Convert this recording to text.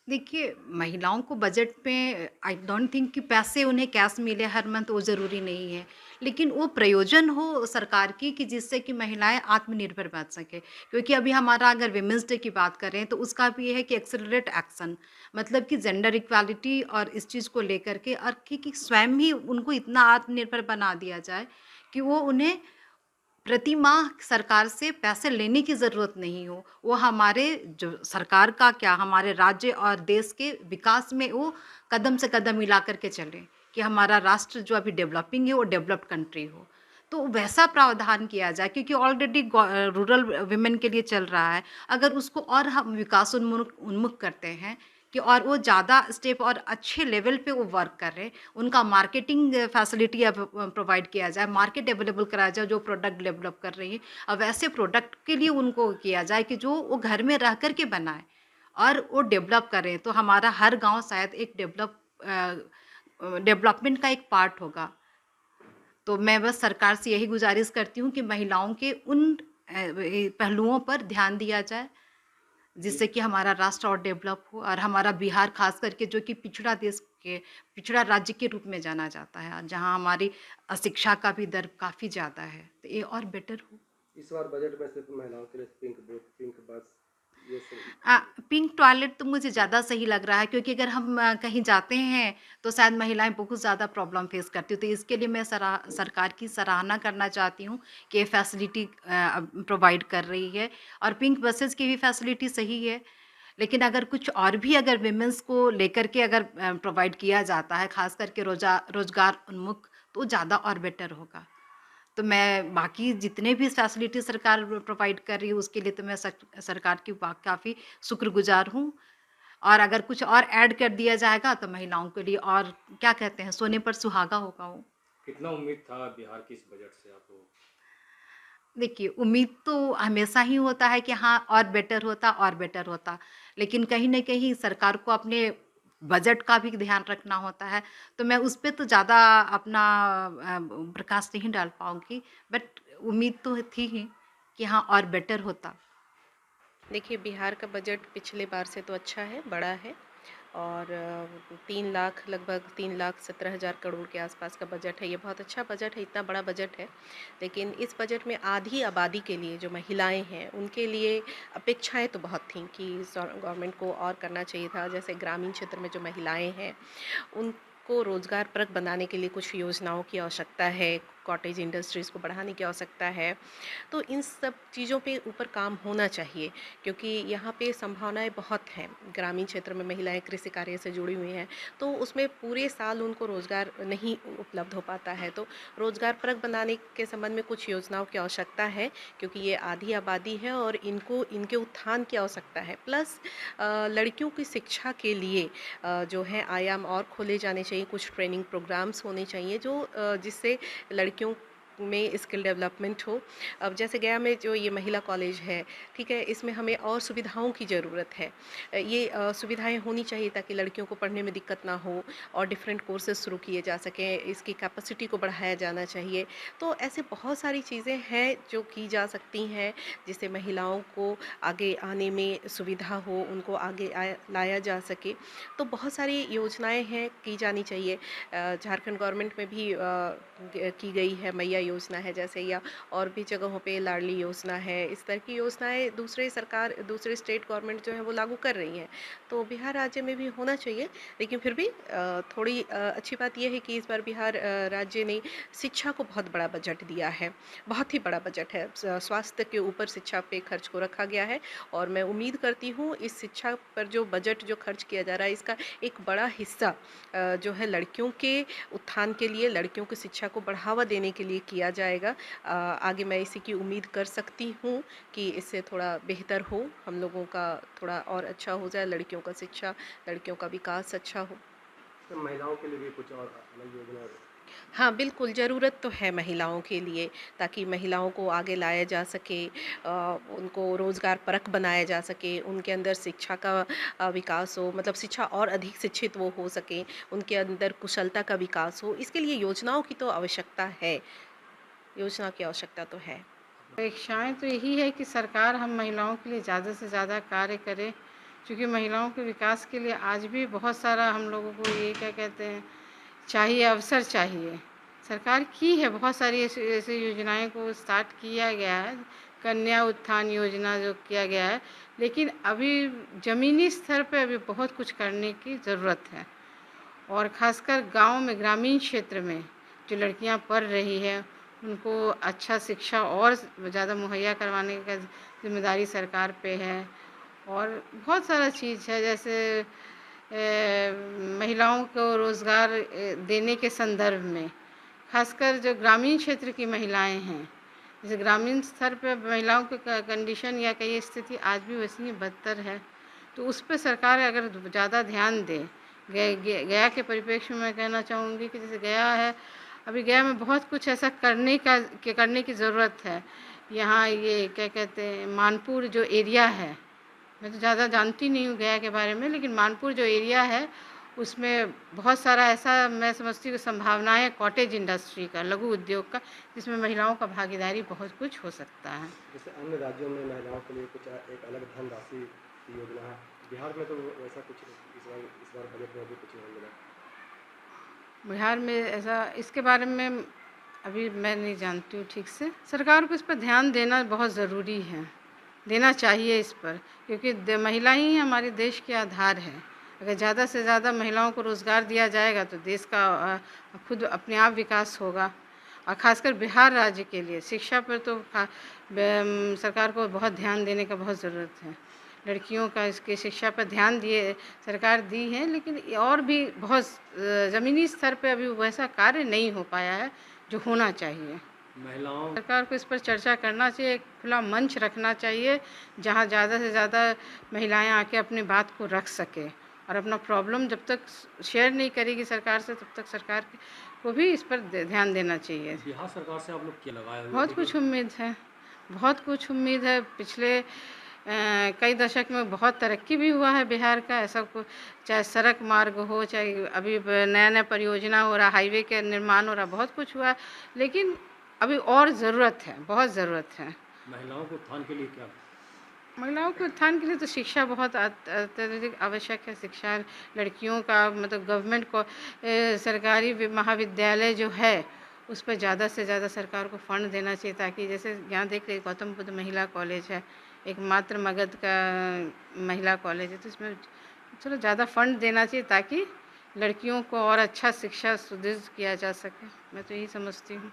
देखिए, महिलाओं को बजट में आई डोंट थिंक कि पैसे उन्हें कैश मिले हर मंथ वो ज़रूरी नहीं है। लेकिन वो प्रयोजन हो सरकार की कि जिससे कि महिलाएँ आत्मनिर्भर बन सकें। क्योंकि अभी हमारा अगर वुमेन्स डे की बात करें तो उसका भी ये है कि एक्सेलरेट एक्शन मतलब कि जेंडर इक्वालिटी और इस चीज़ को लेकर के और कि स्वयं ही उनको इतना आत्मनिर्भर बना दिया जाए कि वो उन्हें प्रति माह सरकार से पैसे लेने की ज़रूरत नहीं हो। वो हमारे जो सरकार का क्या हमारे राज्य और देश के विकास में वो कदम से कदम मिला कर के चलें, कि हमारा राष्ट्र जो अभी डेवलपिंग है वो डेवलप्ड कंट्री हो। तो वैसा प्रावधान किया जाए क्योंकि ऑलरेडी रूरल वुमेन के लिए चल रहा है। अगर उसको और हम विकास उन्मुख उन्मुख करते हैं कि और वो ज़्यादा स्टेप और अच्छे लेवल पे वो वर्क कर रहे हैं, उनका मार्केटिंग फैसिलिटी अब प्रोवाइड किया जाए, मार्केट अवेलेबल कराया जाए जो प्रोडक्ट डेवलप कर रही है। अब वैसे प्रोडक्ट के लिए उनको किया जाए कि जो वो घर में रह कर के बनाएँ और वो डेवलप करें, तो हमारा हर गाँव शायद एक डेवलपमेंट का एक पार्ट होगा। तो मैं बस सरकार से यही गुज़ारिश करती हूँ कि महिलाओं के उन पहलुओं पर ध्यान दिया जाए जी। जिससे कि हमारा राष्ट्र और डेवलप हो और हमारा बिहार खास करके जो कि पिछड़ा राज्य के रूप में जाना जाता है और जहाँ हमारी अशिक्षा का भी दर काफ़ी ज़्यादा है, तो ये और बेटर हो। इस बार बजट में सिर्फ महिलाओं के लिए पिंक बूथ, पिंक बस, ये सब। अ, पिंक टॉयलेट तो मुझे ज़्यादा सही लग रहा है क्योंकि अगर हम कहीं जाते हैं, तो शायद महिलाएँ बहुत ज़्यादा प्रॉब्लम फेस करती हैं, तो इसके लिए मैं सरकार की सराहना करना चाहती हूँ कि ये फैसिलिटी प्रोवाइड कर रही है और पिंक बसेस की भी फैसिलिटी सही है। लेकिन अगर कुछ और भी अगर वुमेन्स को लेकर के अगर प्रोवाइड किया जाता है, ख़ास करके रोज़गार उन्मुख, तो ज़्यादा और बेटर होगा। तो मैं बाकी जितने भी फैसिलिटी सरकार प्रोवाइड कर रही है, उसके लिए तो मैं सरकार की काफ़ी शुक्रगुज़ार हूँ और अगर कुछ और ऐड कर दिया जाएगा, तो महिलाओं के लिए और क्या कहते हैं, सोने पर सुहागा होगा वो। कितना उम्मीद था बिहार की इस बजट से आपको? देखिए, उम्मीद तो हमेशा ही होता है कि हाँ, और बेटर होता। लेकिन कहीं न कहीं सरकार को अपने बजट का भी ध्यान रखना होता है, तो मैं उस पे तो ज़्यादा अपना प्रकाश नहीं डाल पाऊँगी, बट उम्मीद तो थी ही कि हाँ, और बेटर होता। देखिए, बिहार का बजट पिछले बार से तो अच्छा है, बड़ा है और 3 लाख लगभग 3,17,000 करोड़ के आसपास का बजट है। ये बहुत अच्छा बजट है, इतना बड़ा बजट है। लेकिन इस बजट में आधी आबादी के लिए जो महिलाएँ हैं, उनके लिए अपेक्षाएँ तो बहुत थीं कि गवर्नमेंट को और करना चाहिए था। जैसे ग्रामीण क्षेत्र में जो महिलाएँ हैं, उनको रोज़गारपरक बनाने के लिए कुछ योजनाओं की आवश्यकता है, कॉटेज इंडस्ट्रीज़ को बढ़ाने की आवश्यकता है। तो इन सब चीज़ों पे ऊपर काम होना चाहिए क्योंकि यहाँ पे संभावनाएं बहुत हैं। ग्रामीण क्षेत्र में महिलाएं कृषि कार्य से जुड़ी हुई हैं, तो उसमें पूरे साल उनको रोज़गार नहीं उपलब्ध हो पाता है। तो रोज़गारपरक बनाने के संबंध में कुछ योजनाओं की आवश्यकता है क्योंकि ये आधी आबादी है और इनको इनके उत्थान की आवश्यकता है। प्लस लड़कियों की शिक्षा के लिए जो है आयाम और खोले जाने चाहिए, कुछ ट्रेनिंग प्रोग्राम्स होने चाहिए जो जिससे लड़कियों में स्किल डेवलपमेंट हो। अब जैसे गया में जो ये महिला कॉलेज है, ठीक है, इसमें हमें और सुविधाओं की ज़रूरत है। ये सुविधाएं होनी चाहिए ताकि लड़कियों को पढ़ने में दिक्कत ना हो और डिफरेंट कोर्सेज शुरू किए जा सकें, इसकी कैपेसिटी को बढ़ाया जाना चाहिए। तो ऐसे बहुत सारी चीज़ें हैं जो की जा सकती हैं जिससे महिलाओं को आगे आने में सुविधा हो, उनको आगे लाया जा सके। तो बहुत सारी योजनाएं हैं की जानी चाहिए। झारखंड गवर्नमेंट में भी की गई है, मैया योजना है जैसे, या और भी जगहों पे लाडली योजना है। इस तरह की योजनाएं दूसरे स्टेट गवर्नमेंट जो है वो लागू कर रही हैं। तो बिहार राज्य में भी होना चाहिए। लेकिन फिर भी थोड़ी अच्छी बात यह है कि इस बार बिहार राज्य ने शिक्षा को बहुत बड़ा बजट दिया है, बहुत ही बड़ा बजट है। स्वास्थ्य के ऊपर शिक्षा पे खर्च को रखा गया है और मैं उम्मीद करती हूँ इस शिक्षा पर जो बजट जो खर्च किया जा रहा है, इसका एक बड़ा हिस्सा जो है लड़कियों के उत्थान के लिए, लड़कियों की शिक्षा को बढ़ावा देने के लिए किया जाएगा। आगे मैं इसी की उम्मीद कर सकती हूँ कि इससे थोड़ा बेहतर हो, हम लोगों का थोड़ा और अच्छा हो जाए, लड़कियों का शिक्षा, लड़कियों का विकास अच्छा हो। तो महिलाओं के लिए भी कुछ और अलग योजना? हाँ, बिल्कुल ज़रूरत तो है महिलाओं के लिए, ताकि महिलाओं को आगे लाया जा सके, उनको रोज़गार परक बनाया जा सके, उनके अंदर शिक्षा का विकास हो, मतलब शिक्षा और अधिक शिक्षित वो हो सकें, उनके अंदर कुशलता का विकास हो। इसके लिए योजनाओं की तो आवश्यकता है, योजना की आवश्यकता तो है। अपेक्षाएँ तो यही है कि सरकार हम महिलाओं के लिए ज़्यादा से ज़्यादा कार्य करे, क्योंकि महिलाओं के विकास के लिए आज भी बहुत सारा हम लोगों को ये क्या कहते हैं चाहिए, अवसर चाहिए। सरकार की है बहुत सारी ऐसी ऐसी योजनाएं को स्टार्ट किया गया है, कन्या उत्थान योजना जो किया गया है, लेकिन अभी ज़मीनी स्तर पे अभी बहुत कुछ करने की ज़रूरत है। और ख़ासकर गांव में, ग्रामीण क्षेत्र में जो लड़कियां पढ़ रही है उनको अच्छा शिक्षा और ज़्यादा मुहैया करवाने का जिम्मेदारी सरकार पे है। और बहुत सारा चीज़ है, जैसे महिलाओं को रोज़गार देने के संदर्भ में, खासकर जो ग्रामीण क्षेत्र की महिलाएं हैं, जैसे ग्रामीण स्तर पे महिलाओं की कंडीशन या कई स्थिति आज भी वैसी ही बदतर है, तो उस पर सरकार अगर ज़्यादा ध्यान दे। गया के परिप्रेक्ष्य में मैं कहना चाहूँगी कि जैसे गया है, अभी गया में बहुत कुछ ऐसा करने की ज़रूरत है। यहाँ ये क्या कहते हैं, मानपुर जो एरिया है, मैं तो ज़्यादा जानती नहीं हूँ गया के बारे में, लेकिन मानपुर जो एरिया है उसमें बहुत सारा ऐसा मैं समझती हूँ संभावनाएं है कॉटेज इंडस्ट्री का, लघु उद्योग का, जिसमें महिलाओं का भागीदारी बहुत कुछ हो सकता है। जैसे अन्य राज्यों में महिलाओं के लिए कुछ एक अलग धनराशि की योजना है, बिहार में तो वैसा कुछ इस बार बजट में भी कुछ नहीं मिला। बिहार में ऐसा, इसके बारे में अभी मैं नहीं जानती हूँ ठीक से। सरकार को इस पर ध्यान देना बहुत ज़रूरी है, देना चाहिए इस पर, क्योंकि महिला ही हमारे देश के आधार है। अगर ज़्यादा से ज़्यादा महिलाओं को रोज़गार दिया जाएगा तो देश का खुद अपने आप विकास होगा। और ख़ासकर बिहार राज्य के लिए शिक्षा पर तो सरकार को बहुत ध्यान देने का बहुत ज़रूरत है। लड़कियों का इसके शिक्षा पर ध्यान सरकार दी है, लेकिन और भी बहुत ज़मीनी स्तर पे अभी वैसा कार्य नहीं हो पाया है जो होना चाहिए। सरकार को इस पर चर्चा करना चाहिए, एक खुला मंच रखना चाहिए जहां ज़्यादा से ज़्यादा महिलाएं आके अपनी बात को रख सके, और अपना प्रॉब्लम जब तक शेयर नहीं करेगी सरकार से, तब तक सरकार को भी इस पर ध्यान देना चाहिए। बिहार सरकार से आप लोग क्या लगाए हुए? बहुत कुछ उम्मीद है, बहुत कुछ उम्मीद है। पिछले कई दशक में बहुत तरक्की भी हुआ है बिहार का, ऐसा कुछ, चाहे सड़क मार्ग हो, चाहे अभी नया नया परियोजना हो रहा, हाईवे के निर्माण हो रहा, बहुत कुछ हुआ है, लेकिन अभी और ज़रूरत है, बहुत ज़रूरत है। महिलाओं के उत्थान के लिए क्या? महिलाओं के उत्थान के लिए तो शिक्षा बहुत अत्यधिक आवश्यक है। शिक्षा, लड़कियों का मतलब गवर्नमेंट को सरकारी महाविद्यालय जो है उस पर ज़्यादा से ज़्यादा सरकार को फंड देना चाहिए, ताकि जैसे यहाँ देख रहे गौतम बुद्ध महिला कॉलेज है, एकमात्र मगध का महिला कॉलेज है, तो इसमें चलो ज़्यादा फंड देना चाहिए ताकि लड़कियों को और अच्छा शिक्षा सुदृढ़ किया जा सके। मैं तो यही समझती हूँ।